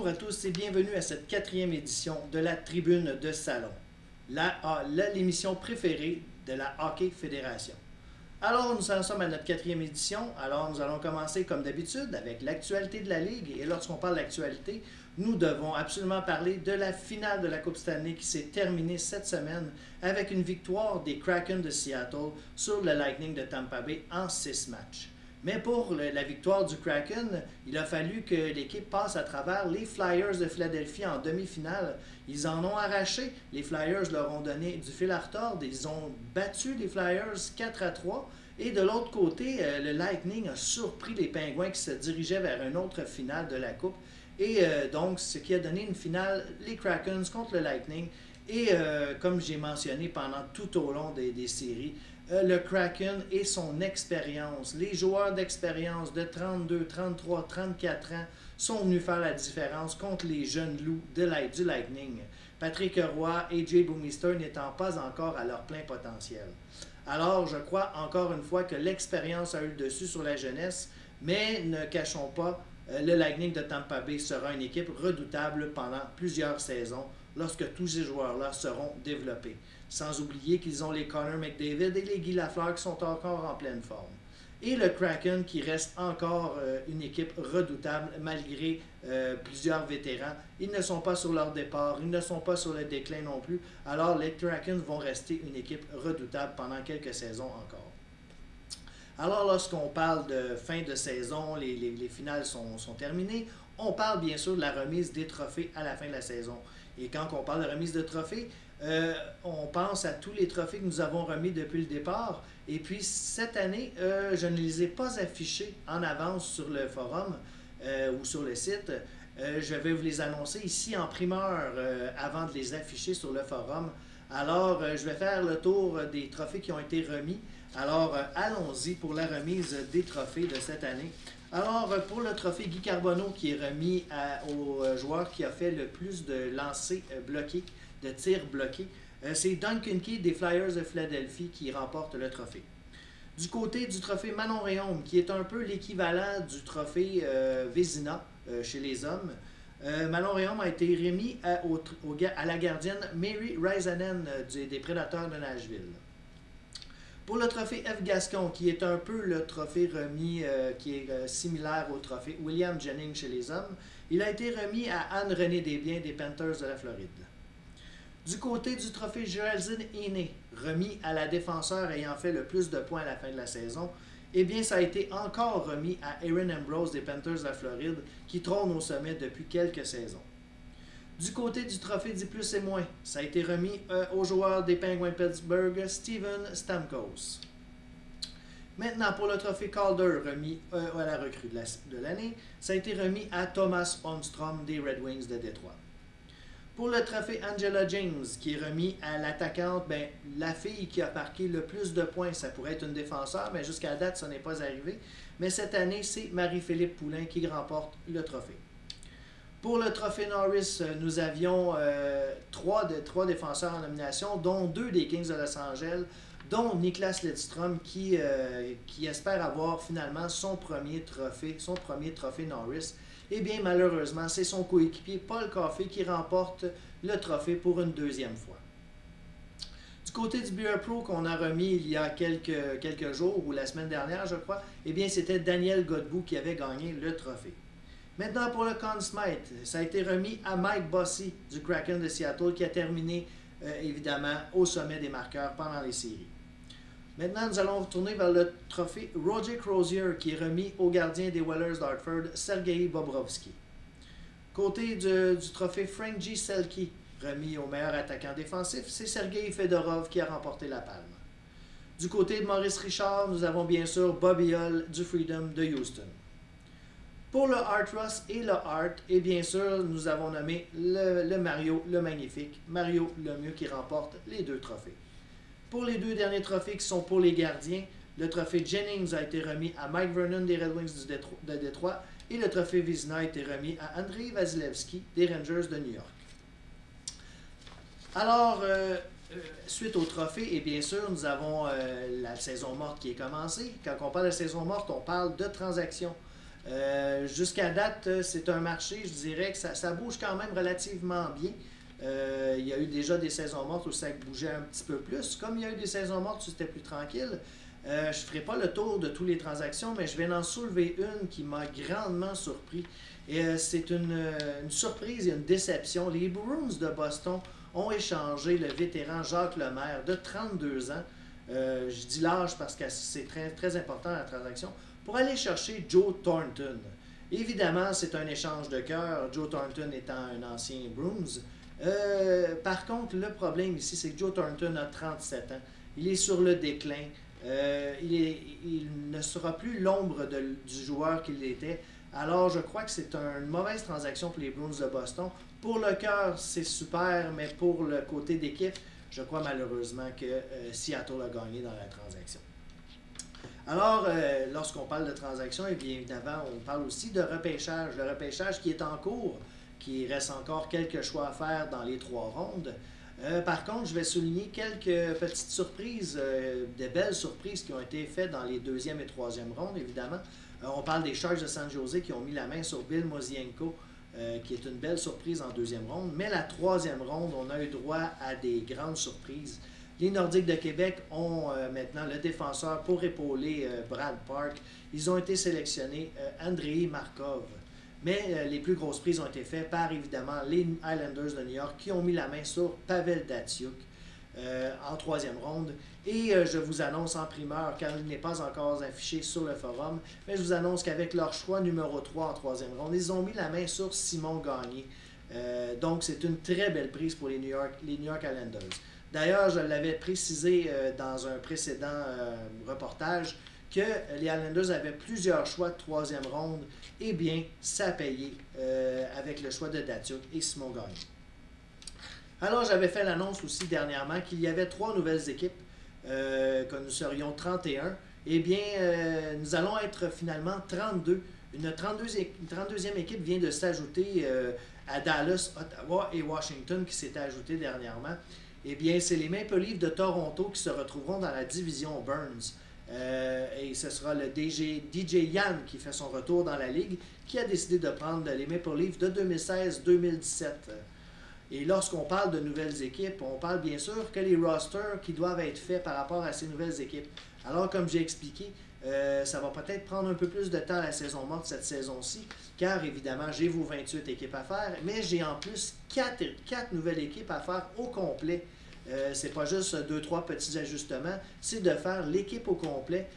Bonjour à tous et bienvenue à cette 4e édition de la Tribune de Salon, l'émission préférée de la Hockey Fédération. Alors, nous en sommes à notre 4e édition. Alors, nous allons commencer comme d'habitude avec l'actualité de la Ligue. Et lorsqu'on parle d'actualité, nous devons absolument parler de la finale de la Coupe Stanley qui s'est terminée cette semaine avec une victoire des Kraken de Seattle sur le Lightning de Tampa Bay en 6 matchs. Mais pour la victoire du Kraken, il a fallu que l'équipe passe à travers les Flyers de Philadelphie en demi-finale. Ils en ont arraché. Les Flyers leur ont donné du fil à retordre. Ils ont battu les Flyers 4-3. Et de l'autre côté, le Lightning a surpris les Pingouins qui se dirigeaient vers une autre finale de la Coupe. Et donc, ce qui a donné une finale, les Krakens contre le Lightning. Et comme j'ai mentionné pendant tout au long des séries, le Kraken et son expérience, les joueurs d'expérience de 32, 33, 34 ans sont venus faire la différence contre les jeunes loups du Lightning. Patrick Roy et Jay Bouwmeester n'étant pas encore à leur plein potentiel. Alors, je crois encore une fois que l'expérience a eu le dessus sur la jeunesse, mais ne cachons pas, le Lightning de Tampa Bay sera une équipe redoutable pendant plusieurs saisons lorsque tous ces joueurs-là seront développés. Sans oublier qu'ils ont les Connor McDavid et les Guy Lafleur qui sont encore en pleine forme. Et le Kraken qui reste encore une équipe redoutable malgré plusieurs vétérans. Ils ne sont pas sur leur départ, ils ne sont pas sur le déclin non plus. Alors les Kraken vont rester une équipe redoutable pendant quelques saisons encore. Alors lorsqu'on parle de fin de saison, les finales sont terminées, on parle bien sûr de la remise des trophées à la fin de la saison. Et quand on parle de remise de trophées, on pense à tous les trophées que nous avons remis depuis le départ. Et puis cette année, je ne les ai pas affichés en avance sur le forum ou sur le site. Je vais vous les annoncer ici en primeur avant de les afficher sur le forum. Alors, je vais faire le tour des trophées qui ont été remis. Alors, allons-y pour la remise des trophées de cette année. Alors, pour le trophée Guy Carbonneau qui est remis au joueur qui a fait le plus de lancers bloqués, de tirs bloqués, c'est Duncan Keith des Flyers de Philadelphie qui remporte le trophée. Du côté du trophée Manon Rhéaume, qui est un peu l'équivalent du trophée Vézina chez les hommes, Manon Rhéaume a été remis à la gardienne Mary Risanen des Prédateurs de Nashville. Pour le trophée F. Gascon, qui est un peu le trophée remis qui est similaire au trophée William Jennings chez les hommes, il a été remis à Anne-Renée Desbiens des Panthers de la Floride. Du côté du trophée Geraldine Hainé, remis à la défenseur ayant fait le plus de points à la fin de la saison, eh bien ça a été encore remis à Erin Ambrose des Panthers de la Floride, qui trône au sommet depuis quelques saisons. Du côté du trophée dit plus et moins, ça a été remis au joueur des Penguins de Pittsburgh, Steven Stamkos. Maintenant, pour le trophée Calder, remis à la recrue de l'année, ça a été remis à Thomas Holmstrom des Red Wings de Détroit. Pour le trophée Angela James, qui est remis à l'attaquante, la fille qui a marqué le plus de points, ça pourrait être une défenseur, mais jusqu'à date, ça n'est pas arrivé. Mais cette année, c'est Marie-Philippe Poulin qui remporte le trophée. Pour le trophée Norris, nous avions trois défenseurs en nomination, dont 2 des Kings de Los Angeles, dont Niklas Lidstrom qui espère avoir finalement son premier trophée Norris. Eh bien, malheureusement, c'est son coéquipier Paul Coffey qui remporte le trophée pour une 2e fois. Du côté du Beer Pro qu'on a remis il y a quelques jours, ou la semaine dernière, je crois, eh bien, c'était Daniel Godbout qui avait gagné le trophée. Maintenant, pour le Conn Smythe, ça a été remis à Mike Bossy du Kraken de Seattle qui a terminé, évidemment, au sommet des marqueurs pendant les séries. Maintenant, nous allons tourner vers le trophée Roger Crozier qui est remis au gardien des Whalers d'Hartford, Sergei Bobrovsky. Côté du trophée Frank G. Selke, remis au meilleur attaquant défensif, c'est Sergei Fedorov qui a remporté la palme. Du côté de Maurice Richard, nous avons bien sûr Bobby Hull du Freedom de Houston. Pour le Art Ross et le Hart, et bien sûr, nous avons nommé le Mario, le Magnifique, Mario Lemieux qui remporte les 2 trophées. Pour les 2 derniers trophées qui sont pour les gardiens, le trophée Jennings a été remis à Mike Vernon des Red Wings de Détroit et le trophée Vizina a été remis à Andrei Vasilevski des Rangers de New York. Alors, suite au trophée, et bien sûr, nous avons la saison morte qui est commencée. Quand on parle de saison morte, on parle de transactions. Jusqu'à date, c'est un marché, je dirais que ça bouge quand même relativement bien. Il y a eu déjà des saisons mortes où ça bougeait un petit peu plus. Comme il y a eu des saisons mortes où c'était plus tranquille, je ne ferai pas le tour de toutes les transactions, mais je vais en soulever une qui m'a grandement surpris. Et c'est une surprise et une déception. Les Bruins de Boston ont échangé le vétéran Jacques Lemaire de 32 ans. Je dis l'âge parce que c'est très, très important dans la transaction, pour aller chercher Joe Thornton. Évidemment, c'est un échange de cœur, Joe Thornton étant un ancien Bruins. Par contre, le problème ici, c'est que Joe Thornton a 37 ans. Il est sur le déclin. Il ne sera plus l'ombre du joueur qu'il était. Alors, je crois que c'est une mauvaise transaction pour les Bruins de Boston. Pour le cœur, c'est super, mais pour le côté d'équipe, je crois malheureusement que Seattle a gagné dans la transaction. Alors, lorsqu'on parle de transaction, et bien évidemment, on parle aussi de repêchage. Le repêchage qui est en cours, qui reste encore quelques choix à faire dans les 3 rondes. Par contre, je vais souligner quelques petites surprises, des belles surprises qui ont été faites dans les 2e et 3e rondes, évidemment. On parle des Sharks de San Jose qui ont mis la main sur Bill Mosienko, qui est une belle surprise en 2e ronde. Mais la 3e ronde, on a eu droit à des grandes surprises. Les Nordiques de Québec ont maintenant le défenseur pour épauler Brad Park. Ils ont été sélectionnés Andrei Markov. Mais les plus grosses prises ont été faites par, évidemment, les Islanders de New York qui ont mis la main sur Pavel Datsyuk en 3e ronde. Et je vous annonce en primeur, car il n'est pas encore affiché sur le forum, mais je vous annonce qu'avec leur choix numéro 3 en 3e ronde, ils ont mis la main sur Simon Gagné. Donc, c'est une très belle prise pour les New York Islanders. D'ailleurs, je l'avais précisé dans un précédent reportage que les Islanders avaient plusieurs choix de 3e ronde. Eh bien, ça a payé avec le choix de Datsyuk et Simon Gagné. Alors, j'avais fait l'annonce aussi dernièrement qu'il y avait 3 nouvelles équipes, que nous serions 31. Eh bien, nous allons être finalement 32. Une 32e équipe vient de s'ajouter à Dallas, Ottawa et Washington qui s'était ajoutée dernièrement. Eh bien, c'est les Maple Leafs de Toronto qui se retrouveront dans la division Burns. Et ce sera le DJ Yann qui fait son retour dans la Ligue, qui a décidé de prendre les Maple Leafs de 2016-2017. Et lorsqu'on parle de nouvelles équipes, on parle bien sûr que les rosters qui doivent être faits par rapport à ces nouvelles équipes. Alors, comme j'ai expliqué, ça va peut-être prendre un peu plus de temps à la saison morte cette saison-ci, car évidemment, j'ai vos 28 équipes à faire, mais j'ai en plus 4 nouvelles équipes à faire au complet. C'est pas juste 2-3 petits ajustements, c'est de faire l'équipe au complet.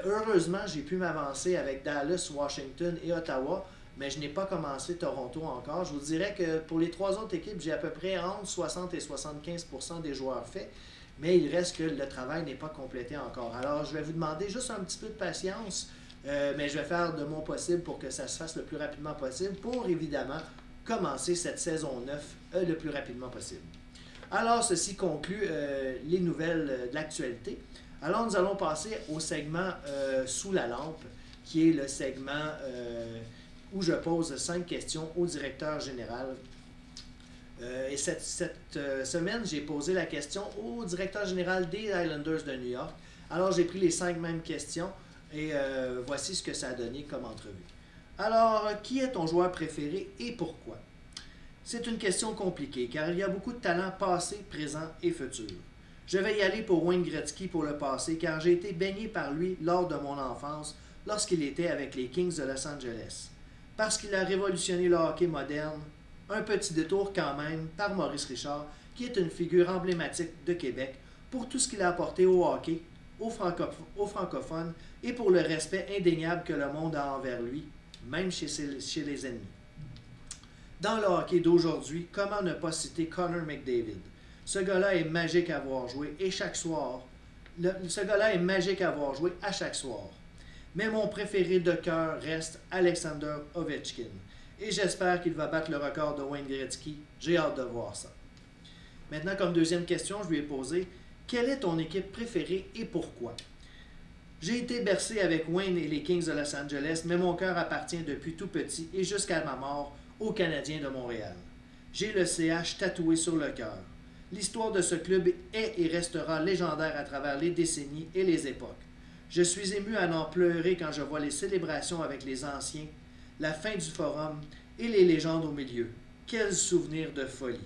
Heureusement, j'ai pu m'avancer avec Dallas, Washington et Ottawa, mais je n'ai pas commencé Toronto encore. Je vous dirais que pour les 3 autres équipes, j'ai à peu près entre 60 et 75% des joueurs faits, mais il reste que le travail n'est pas complété encore. Alors, je vais vous demander juste un petit peu de patience, mais je vais faire de mon possible pour que ça se fasse le plus rapidement possible pour, évidemment, commencer cette saison 9 le plus rapidement possible. Alors, ceci conclut les nouvelles de l'actualité. Alors, nous allons passer au segment Sous la lampe, qui est le segment où je pose 5 questions au directeur général. Et cette semaine, j'ai posé la question au directeur général des Islanders de New York. Alors, j'ai pris les 5 mêmes questions et voici ce que ça a donné comme entrevue. Alors, qui est ton joueur préféré et pourquoi? C'est une question compliquée car il y a beaucoup de talents passés, présents et futurs. Je vais y aller pour Wayne Gretzky pour le passé car j'ai été baigné par lui lors de mon enfance lorsqu'il était avec les Kings de Los Angeles. Parce qu'il a révolutionné le hockey moderne, un petit détour quand même par Maurice Richard qui est une figure emblématique de Québec pour tout ce qu'il a apporté au hockey, aux francophones et pour le respect indéniable que le monde a envers lui, même chez les ennemis. Dans le hockey d'aujourd'hui, comment ne pas citer Connor McDavid? Ce gars-là est magique à voir jouer et chaque soir. Ce gars-là est magique à voir jouer à chaque soir. Mais mon préféré de cœur reste Alexander Ovechkin. Et j'espère qu'il va battre le record de Wayne Gretzky. J'ai hâte de voir ça. Maintenant, comme deuxième question, je lui ai posé « Quelle est ton équipe préférée et pourquoi? » J'ai été bercé avec Wayne et les Kings de Los Angeles, mais mon cœur appartient depuis tout petit et jusqu'à ma mort aux Canadiens de Montréal. J'ai le CH tatoué sur le cœur. L'histoire de ce club est et restera légendaire à travers les décennies et les époques. Je suis ému à n'en pleurer quand je vois les célébrations avec les anciens la fin du forum et les légendes au milieu. Quel souvenir de folie!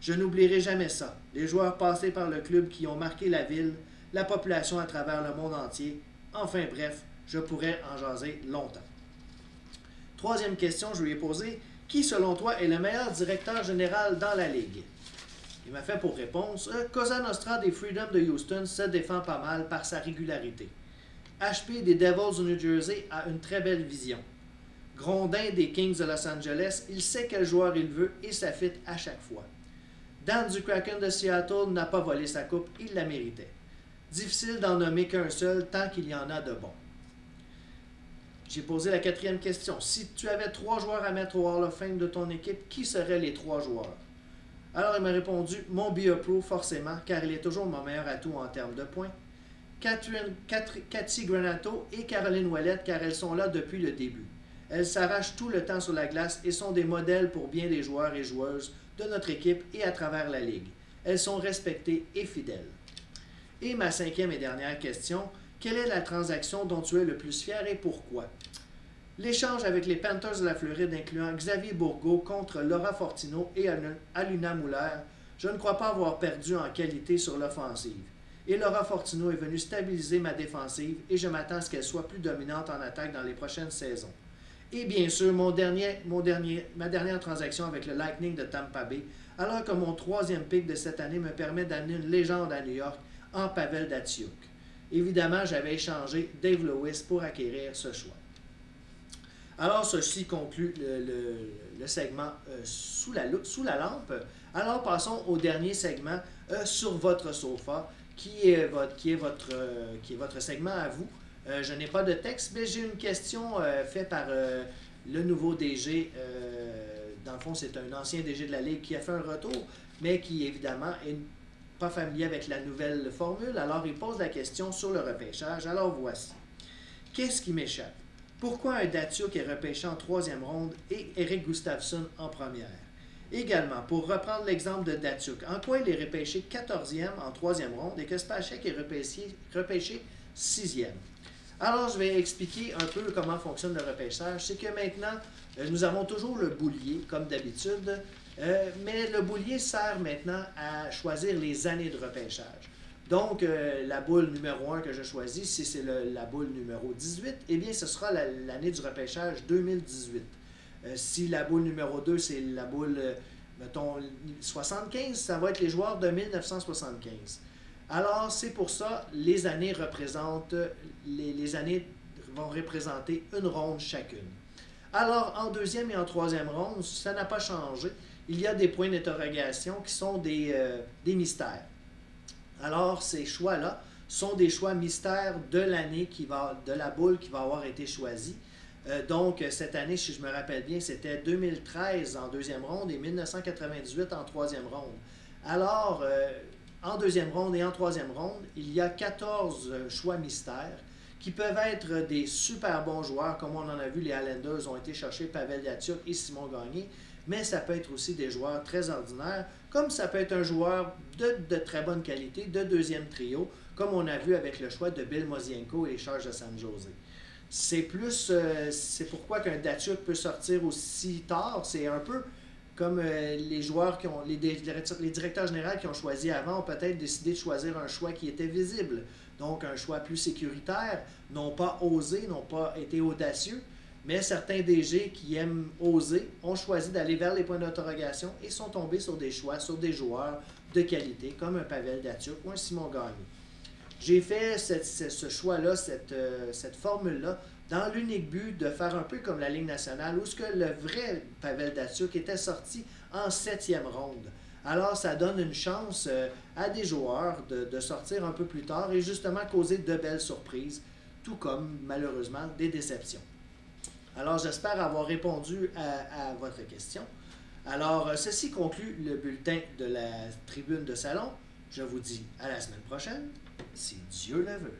Je n'oublierai jamais ça. Les joueurs passés par le club qui ont marqué la ville, la population à travers le monde entier. Enfin bref, je pourrais en jaser longtemps. Troisième question, je lui ai posé, qui selon toi est le meilleur directeur général dans la Ligue? Il m'a fait pour réponse, Cosa Nostra des Freedom de Houston se défend pas mal par sa régularité. HP des Devils du New Jersey a une très belle vision. Grondin des Kings de Los Angeles, il sait quel joueur il veut et ça fit à chaque fois. Dan du Kraken de Seattle n'a pas volé sa coupe, il la méritait. Difficile d'en nommer qu'un seul tant qu'il y en a de bons. J'ai posé la quatrième question. Si tu avais 3 joueurs à mettre au Hall of Fame de ton équipe, qui seraient les 3 joueurs? Alors il m'a répondu, mon BA-Pro forcément, car il est toujours mon meilleur atout en termes de points. Cathy Granato et Caroline Ouellette, car elles sont là depuis le début. Elles s'arrachent tout le temps sur la glace et sont des modèles pour bien des joueurs et joueuses de notre équipe et à travers la Ligue. Elles sont respectées et fidèles. Et ma cinquième et dernière question, quelle est la transaction dont tu es le plus fier et pourquoi? L'échange avec les Panthers de la Floride incluant Xavier Bourgault contre Laura Fortino et Aluna Muller, je ne crois pas avoir perdu en qualité sur l'offensive. Et Laura Fortino est venue stabiliser ma défensive et je m'attends à ce qu'elle soit plus dominante en attaque dans les prochaines saisons. Et bien sûr, ma dernière transaction avec le Lightning de Tampa Bay, alors que mon 3e pick de cette année me permet d'amener une légende à New York en Pavel Datsyuk. Évidemment, j'avais échangé Dave Lewis pour acquérir ce choix. Alors, ceci conclut le segment sous la lampe. Alors, passons au dernier segment sur votre sofa, qui est votre segment à vous. Je n'ai pas de texte, mais j'ai une question faite par le nouveau DG. Dans le fond, c'est un ancien DG de la Ligue qui a fait un retour, mais qui, évidemment, est pas familier avec la nouvelle formule. Alors, il pose la question sur le repêchage. Alors, voici. Qu'est-ce qui m'échappe? Pourquoi un Datsyuk est repêché en 3e ronde et Eric Gustafsson en première? Également, pour reprendre l'exemple de Datsyuk, en quoi il est repêché 14e en 3e ronde et que Spacek est repêché 6e? Alors, je vais expliquer un peu comment fonctionne le repêchage. C'est que maintenant, nous avons toujours le boulier, comme d'habitude, mais le boulier sert maintenant à choisir les années de repêchage. Donc, la boule numéro 1 que je choisis, si c'est la boule numéro 18, eh bien, ce sera l'année du repêchage 2018. Si la boule numéro 2, c'est la boule, mettons, 75, ça va être les joueurs de 1975. Alors, c'est pour ça, les années représentent, les années vont représenter une ronde chacune. Alors, en 2e et en 3e ronde, ça n'a pas changé. Il y a des points d'interrogation qui sont des mystères. Alors, ces choix-là sont des choix mystères de l'année de la boule qui va avoir été choisie. Donc, cette année, si je me rappelle bien, c'était 2013 en 2e ronde et 1998 en 3e ronde. Alors, en 2e ronde et en 3e ronde, il y a 14 choix mystères qui peuvent être des super bons joueurs, comme on en a vu, les Islanders ont été chercher Pavel Datsyuk et Simon Gagné, mais ça peut être aussi des joueurs très ordinaires, comme ça peut être un joueur de très bonne qualité, de 2e trio, comme on a vu avec le choix de Bill Mosienko et les Chargers de San Jose. C'est pourquoi qu'un Datsyuk peut sortir aussi tard, c'est un peu comme les joueurs les directeurs généraux qui ont choisi avant ont peut-être décidé de choisir un choix qui était visible. Donc un choix plus sécuritaire, n'ont pas osé, n'ont pas été audacieux, mais certains DG qui aiment oser ont choisi d'aller vers les points d'interrogation et sont tombés sur des choix, sur des joueurs de qualité, comme un Pavel Datsyuk ou un Simon Gagné. J'ai fait ce choix-là, cette formule-là, dans l'unique but de faire un peu comme la Ligue nationale, où ce que le vrai Pavel Datsyuk était sorti en 7e ronde. Alors, ça donne une chance à des joueurs de sortir un peu plus tard et justement causer de belles surprises, tout comme, malheureusement, des déceptions. Alors, j'espère avoir répondu à votre question. Alors, ceci conclut le bulletin de la tribune de salon. Je vous dis à la semaine prochaine, si Dieu le veut.